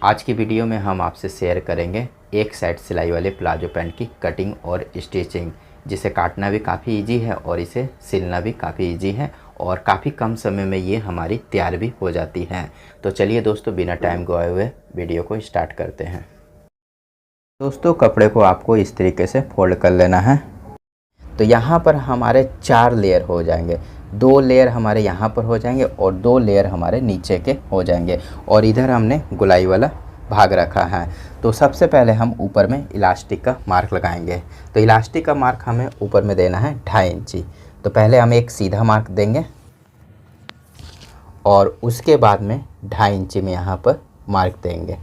आज की वीडियो में हम आपसे शेयर करेंगे एक साइड सिलाई वाले प्लाजो पैंट की कटिंग और स्टिचिंग, जिसे काटना भी काफ़ी इजी है और इसे सिलना भी काफ़ी इजी है और काफ़ी कम समय में ये हमारी तैयार भी हो जाती है। तो चलिए दोस्तों, बिना टाइम गवाए हुए वीडियो को स्टार्ट करते हैं। दोस्तों, कपड़े को आपको इस तरीके से फोल्ड कर लेना है। तो यहाँ पर हमारे 4 लेयर हो जाएंगे। 2 लेयर हमारे यहाँ पर हो जाएंगे और 2 लेयर हमारे नीचे के हो जाएंगे और इधर हमने गुलाई वाला भाग रखा है। तो सबसे पहले हम ऊपर में इलास्टिक का मार्क लगाएंगे। तो इलास्टिक का मार्क हमें ऊपर में देना है 2.5 इंची। तो पहले हम एक सीधा मार्क देंगे और उसके बाद में 2.5 इंची में यहाँ पर मार्क देंगे।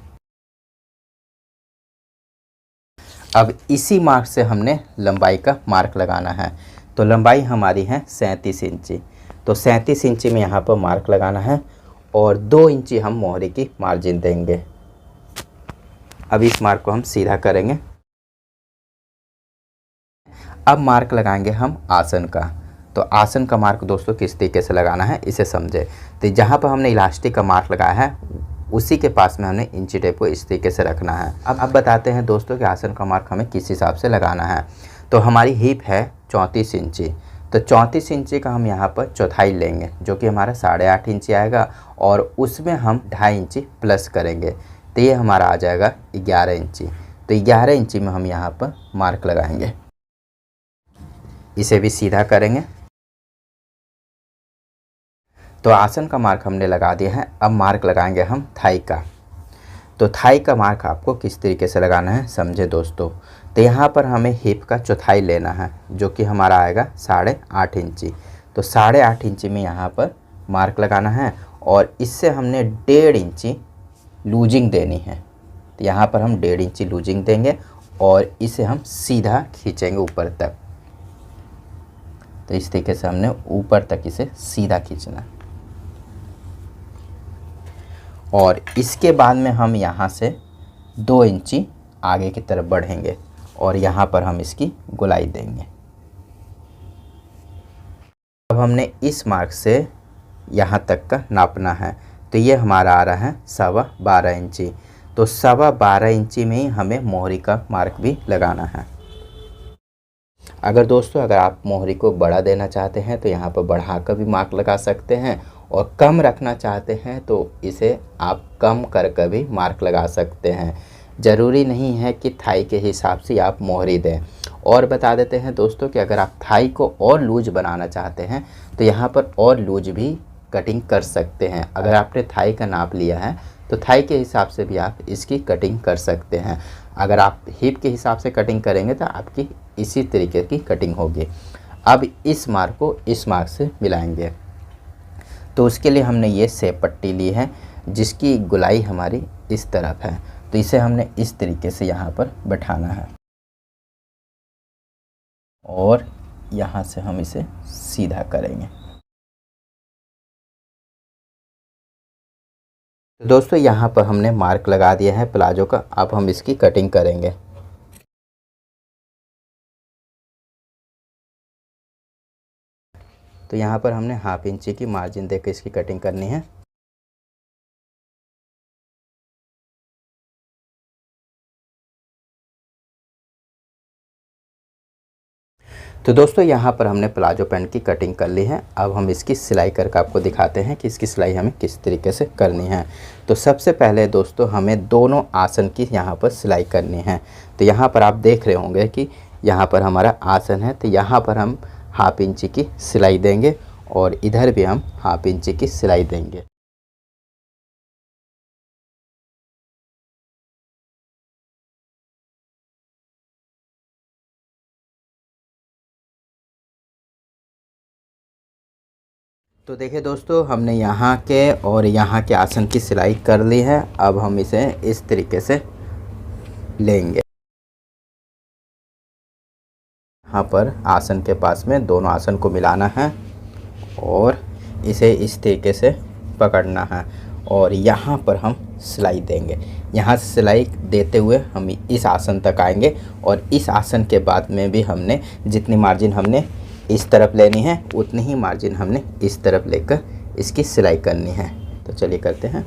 अब इसी मार्क से हमने लंबाई का मार्क लगाना है। तो लंबाई हमारी है 37 इंची। तो 37 इंची में यहाँ पर मार्क लगाना है और 2 इंची हम मोहरी की मार्जिन देंगे। अब इस मार्क को हम सीधा करेंगे। अब मार्क लगाएंगे हम आसन का। तो आसन का मार्क दोस्तों किस तरीके से लगाना है इसे समझे। तो जहाँ पर हमने इलास्टिक का मार्क लगाया है उसी के पास में हमने इंची टेप को इस तरीके से रखना है। अब बताते हैं दोस्तों कि आसन का मार्क हमें किस हिसाब से लगाना है। तो हमारी हिप है 34 इंची। तो 34 इंची का हम यहाँ पर चौथाई लेंगे, जो कि हमारा 8.5 इंची आएगा और उसमें हम 2.5 इंची प्लस करेंगे। तो ये हमारा आ जाएगा 11 इंची। तो 11 इंची में हम यहाँ पर मार्क लगाएंगे। इसे भी सीधा करेंगे। तो आसन का मार्क हमने लगा दिया है। अब मार्क लगाएंगे हम थाई का। तो थाई का मार्क आपको किस तरीके से लगाना है समझे दोस्तों। तो यहाँ पर हमें हिप का चौथाई लेना है, जो कि हमारा आएगा 8.5 इंची। तो 8.5 इंची में यहाँ पर मार्क लगाना है और इससे हमने 1.5 इंची लूजिंग देनी है। तो यहाँ पर हम 1.5 इंची लूजिंग देंगे और इसे हम सीधा खींचेंगे ऊपर तक। तो इस तरीके से हमने ऊपर तक इसे सीधा खींचना है और इसके बाद में हम यहाँ से 2 इंची आगे की तरफ बढ़ेंगे और यहाँ पर हम इसकी गोलाई देंगे। अब हमने इस मार्क से यहाँ तक का नापना है। तो ये हमारा आ रहा है 12.25 इंची। तो 12.25 इंची में ही हमें मोहरी का मार्क भी लगाना है। अगर आप मोहरी को बड़ा देना चाहते हैं तो यहाँ पर बढ़ा कर भी मार्क लगा सकते हैं और कम रखना चाहते हैं तो इसे आप कम कर भी मार्क लगा सकते हैं। ज़रूरी नहीं है कि थाई के हिसाब से आप मोहरी दें। और बता देते हैं दोस्तों कि अगर आप थाई को और लूज बनाना चाहते हैं तो यहाँ पर और लूज भी कटिंग कर सकते हैं। अगर आपने थाई का नाप लिया है तो थाई के हिसाब से भी आप इसकी कटिंग कर सकते हैं। अगर आप हिप के हिसाब से कटिंग करेंगे तो आपकी इसी तरीके की कटिंग होगी। अब इस मार्क को इस मार्क से मिलाएंगे। तो उसके लिए हमने ये सेप पट्टी ली है जिसकी गुलाई हमारी इस तरफ है। तो इसे हमने इस तरीके से यहाँ पर बैठाना है और यहाँ से हम इसे सीधा करेंगे। तो दोस्तों, यहाँ पर हमने मार्क लगा दिया है प्लाजो का। अब हम इसकी कटिंग करेंगे। तो यहाँ पर हमने 1/2 इंची की मार्जिन देकर इसकी कटिंग करनी है। तो दोस्तों, यहाँ पर हमने प्लाजो पैंट की कटिंग कर ली है। अब हम इसकी सिलाई करके आपको दिखाते हैं कि इसकी सिलाई हमें किस तरीके से करनी है। तो सबसे पहले दोस्तों हमें दोनों आसन की यहाँ पर सिलाई करनी है। तो यहाँ पर आप देख रहे होंगे कि यहाँ पर हमारा आसन है। तो यहाँ पर हम 1/2 इंची की सिलाई देंगे और इधर भी हम 1/2 इंची की सिलाई देंगे। तो देखिए दोस्तों, हमने यहाँ के और यहाँ के आसन की सिलाई कर ली है। अब हम इसे इस तरीके से लेंगे। यहाँ पर आसन के पास में दोनों आसन को मिलाना है और इसे इस तरीके से पकड़ना है और यहाँ पर हम सिलाई देंगे। यहाँ से सिलाई देते हुए हम इस आसन तक आएंगे और इस आसन के बाद में भी हमने जितनी मार्जिन हमने इस तरफ लेनी है उतनी ही मार्जिन हमने इस तरफ लेकर इसकी सिलाई करनी है। तो चलिए करते हैं।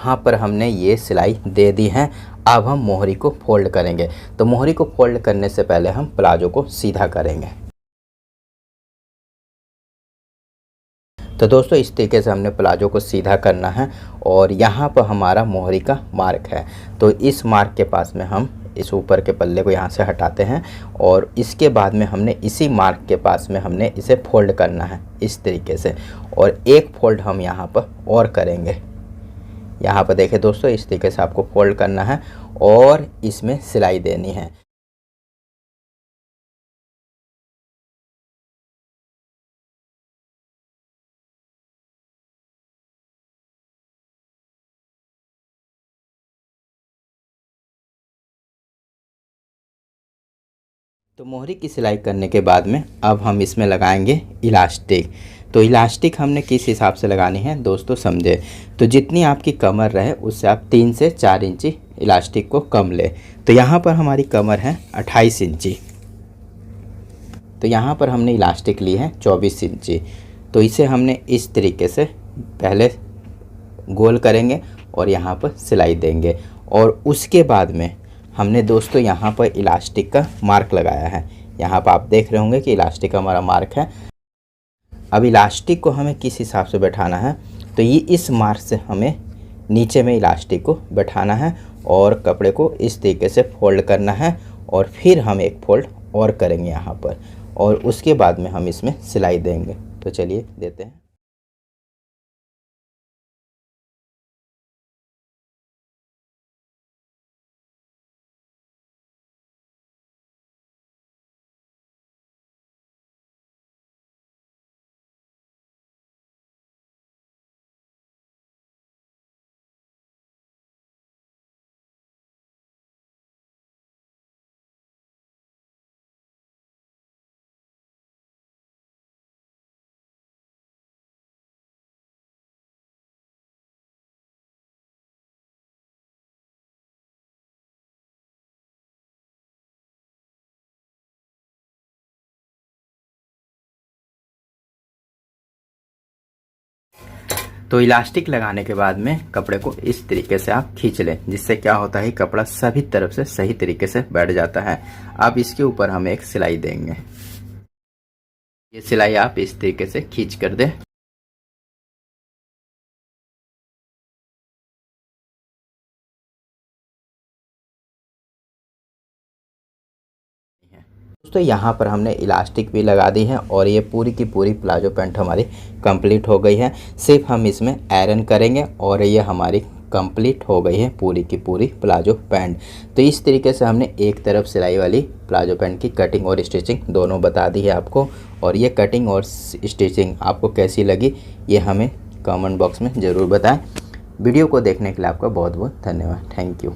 यहाँ पर हमने ये सिलाई दे दी है। अब हम मोहरी को फोल्ड करेंगे। तो मोहरी को फोल्ड करने से पहले हम प्लाजो को सीधा करेंगे। तो दोस्तों इस तरीके से हमने प्लाजो को सीधा करना है और यहाँ पर हमारा मोहरी का मार्क है। तो इस मार्क के पास में हम इस ऊपर के पल्ले को यहाँ से हटाते हैं और इसके बाद में हमने इसी मार्क के पास में हमने इसे फोल्ड करना है इस तरीके से, और एक फोल्ड हम यहाँ पर और करेंगे। यहाँ पर देखिए दोस्तों, इस तरीके से आपको फोल्ड करना है और इसमें सिलाई देनी है। तो मोहरी की सिलाई करने के बाद में अब हम इसमें लगाएंगे इलास्टिक। तो इलास्टिक हमने किस हिसाब से लगानी है दोस्तों समझे। तो जितनी आपकी कमर रहे उससे आप 3 से 4 इंची इलास्टिक को कम ले। तो यहाँ पर हमारी कमर है 28 इंची, तो यहाँ पर हमने इलास्टिक ली है 24 इंची। तो इसे हमने इस तरीके से पहले गोल करेंगे और यहाँ पर सिलाई देंगे, और उसके बाद में हमने दोस्तों यहाँ पर इलास्टिक का मार्क लगाया है। यहाँ पर आप देख रहे होंगे कि इलास्टिक का हमारा मार्क है। अब इलास्टिक को हमें किस हिसाब से बैठाना है, तो ये इस मार्क से हमें नीचे में इलास्टिक को बैठाना है और कपड़े को इस तरीके से फोल्ड करना है, और फिर हम एक फोल्ड और करेंगे यहाँ पर, और उसके बाद में हम इसमें सिलाई देंगे। तो चलिए देते हैं। तो इलास्टिक लगाने के बाद में कपड़े को इस तरीके से आप खींच लें, जिससे क्या होता है कपड़ा सभी तरफ से सही तरीके से बैठ जाता है। अब इसके ऊपर हम एक सिलाई देंगे। ये सिलाई आप इस तरीके से खींच कर दें। दोस्तों यहाँ पर हमने इलास्टिक भी लगा दी है और ये पूरी की पूरी प्लाजो पैंट हमारी कंप्लीट हो गई है। सिर्फ हम इसमें आयरन करेंगे और ये हमारी कंप्लीट हो गई है पूरी की पूरी प्लाजो पैंट। तो इस तरीके से हमने एक तरफ सिलाई वाली प्लाजो पैंट की कटिंग और स्टिचिंग दोनों बता दी है आपको, और ये कटिंग और स्टिचिंग आपको कैसी लगी ये हमें कमेंट बॉक्स में ज़रूर बताएं। वीडियो को देखने के लिए आपका बहुत बहुत धन्यवाद। Thank you.